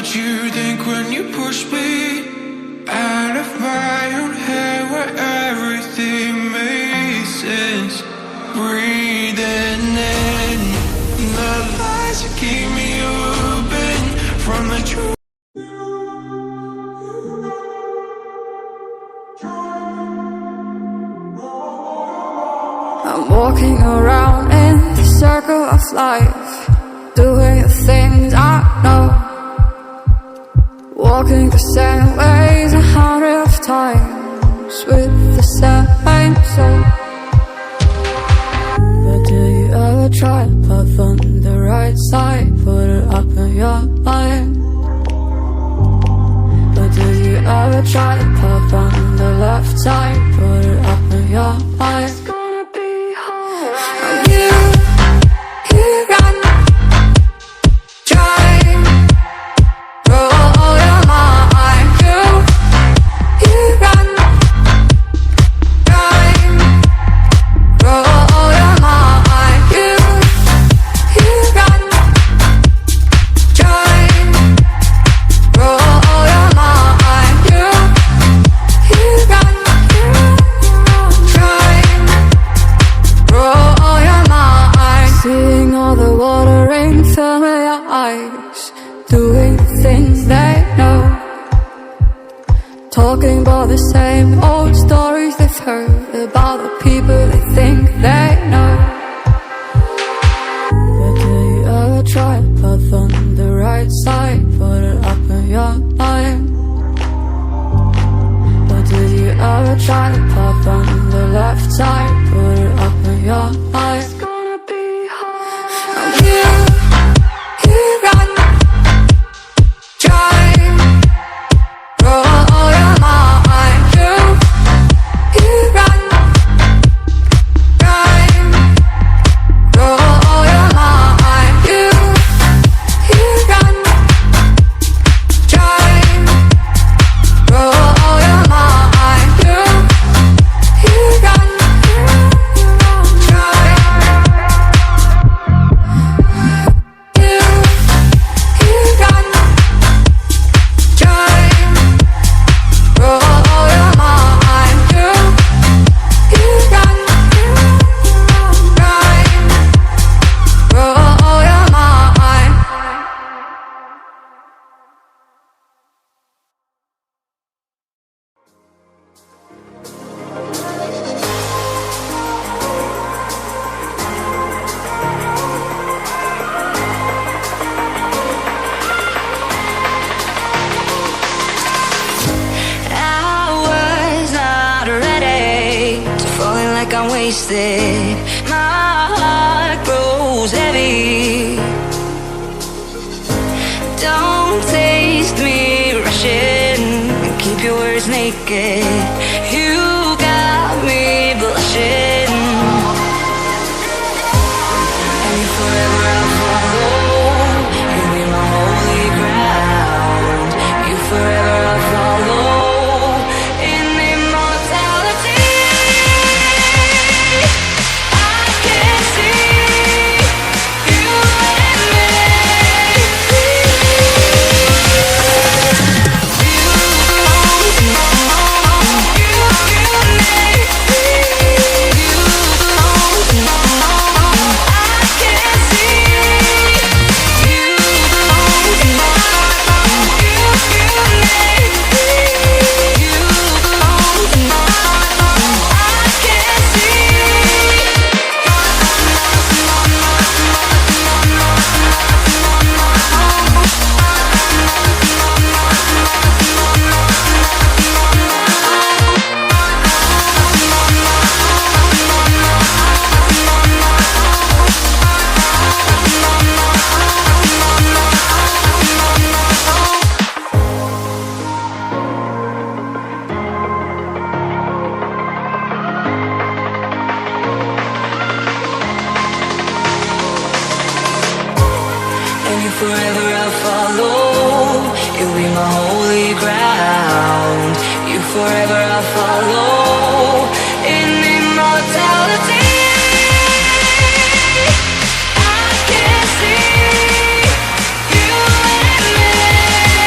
what you think when you push me out of my own head where everything makes sense. Breathing in the lies that keep me open from the truth. I'm walking around in the circle of life, doing the things I know, walking the same ways 100 times with the same soul. But do you ever try to puff on the right side, put it up in your mind? But do you ever try to puff on the left side, put it up in your mind? Talking about the same old stories they've heard about the people they think they know. But do you ever try to puff on the right side, put it up in your mind? But do you ever try to puff on the left side, put it up in your mind? It's gonna be hard. You run, drive, roll. I'm wasted, my heart grows heavy. Don't taste me rushing, keep your words naked. You got me blushing, and you forever I'll follow. You be my holy ground. You forever I'll follow. Forever I'll follow. You'll be my holy ground. You forever I'll follow. In immortality, I can see you and me.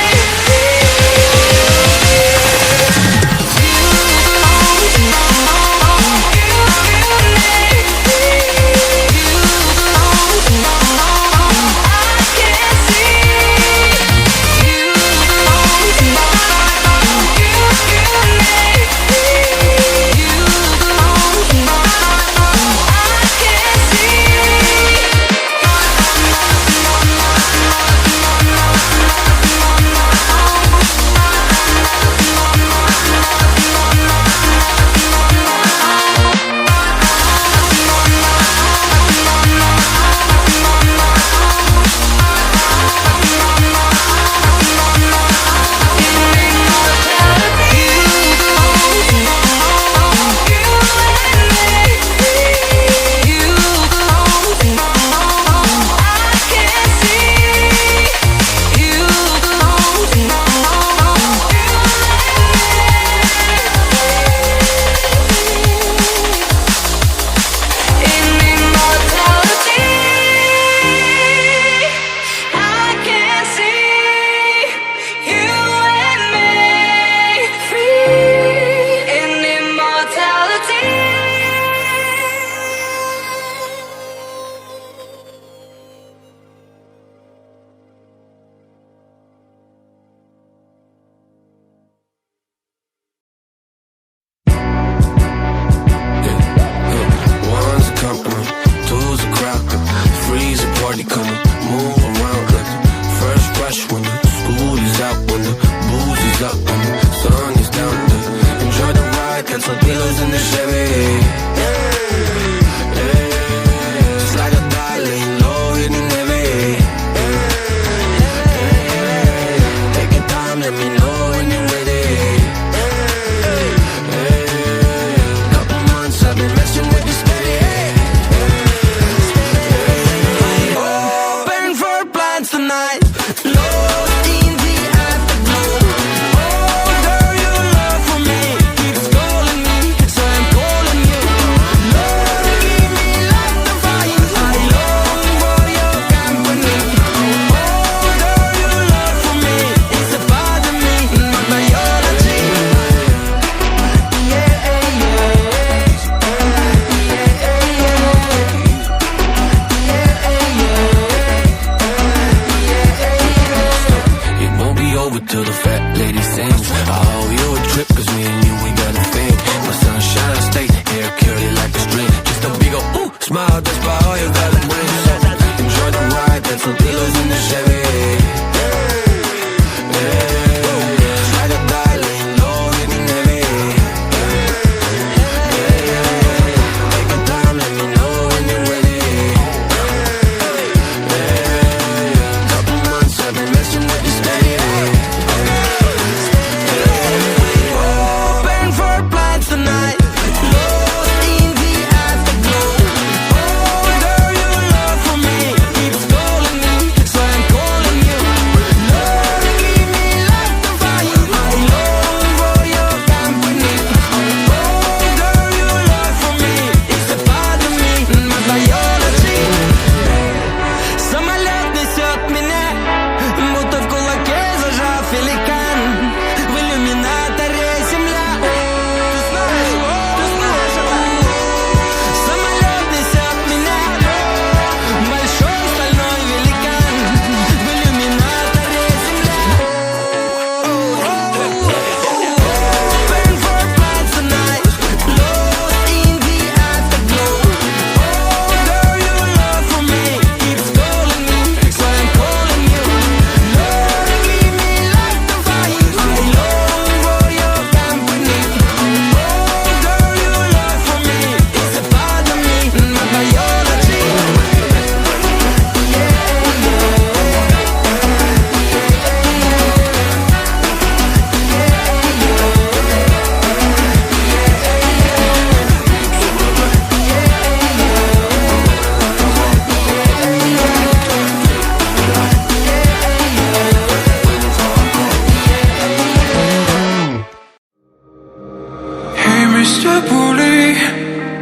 Mr. Bully,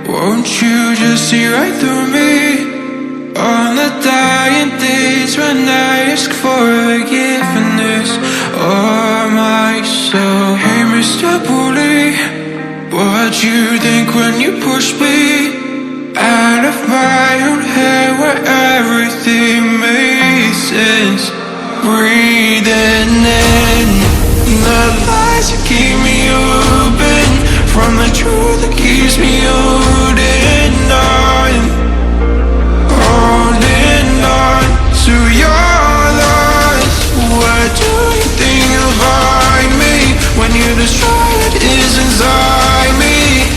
won't you just see right through me? On the dying days when I ask for forgiveness or my soul. Hey Mr. Bully, what you think when you push me out of my own head where everything makes sense? Breathing in the lies that keep me open from the truth that keeps me holding on. Holding on to your loss. What do you think you'll find me when you destroy what is inside me?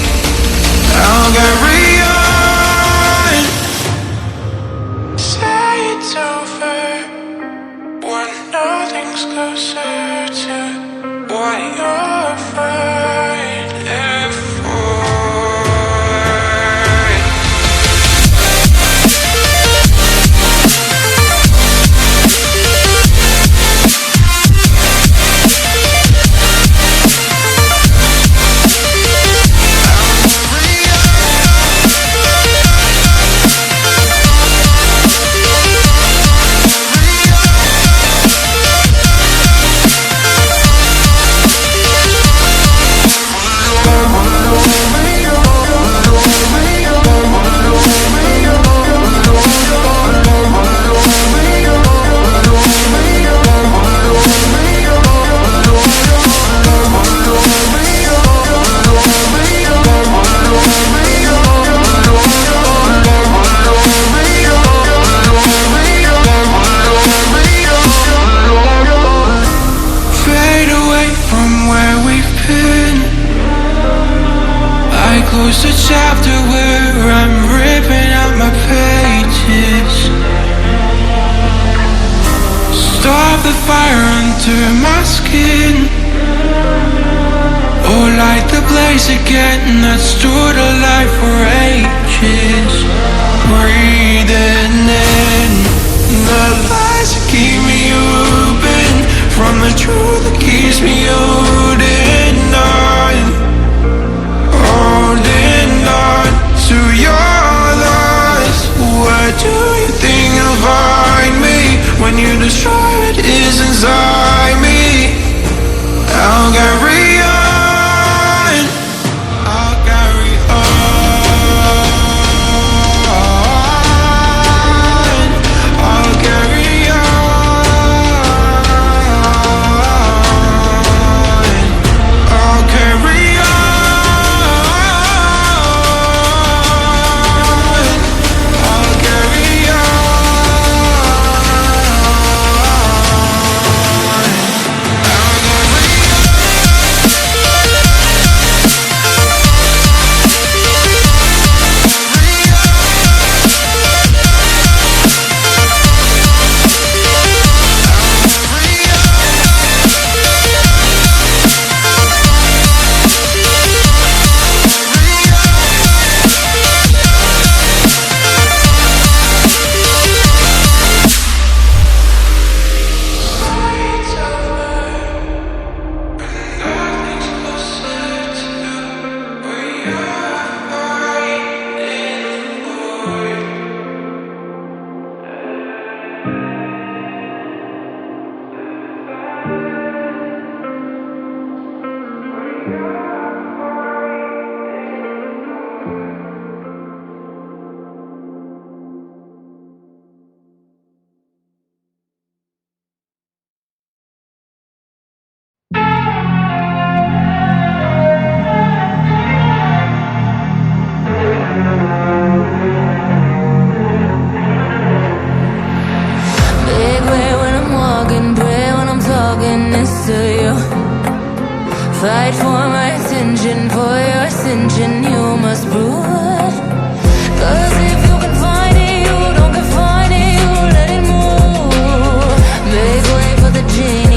I'll carry on. Say it's over when nothing's closer to what you're fighting for. Close the chapter where I'm ripping out my pages. Stop the fire under my skin, or light the blaze again that stood alive for ages. Breathing in the lies that keep me open from the truth that keeps me holding on. Holding on to your loss. Where do you think you'll find me when you destroy what is inside me? I'll carry on. I'll carry on. I'll carry on. I'll carry on. Fight for my attention, for your ascension, you must prove. Cause if you can find it, you don't confine it, you let it move. Make way for the genie.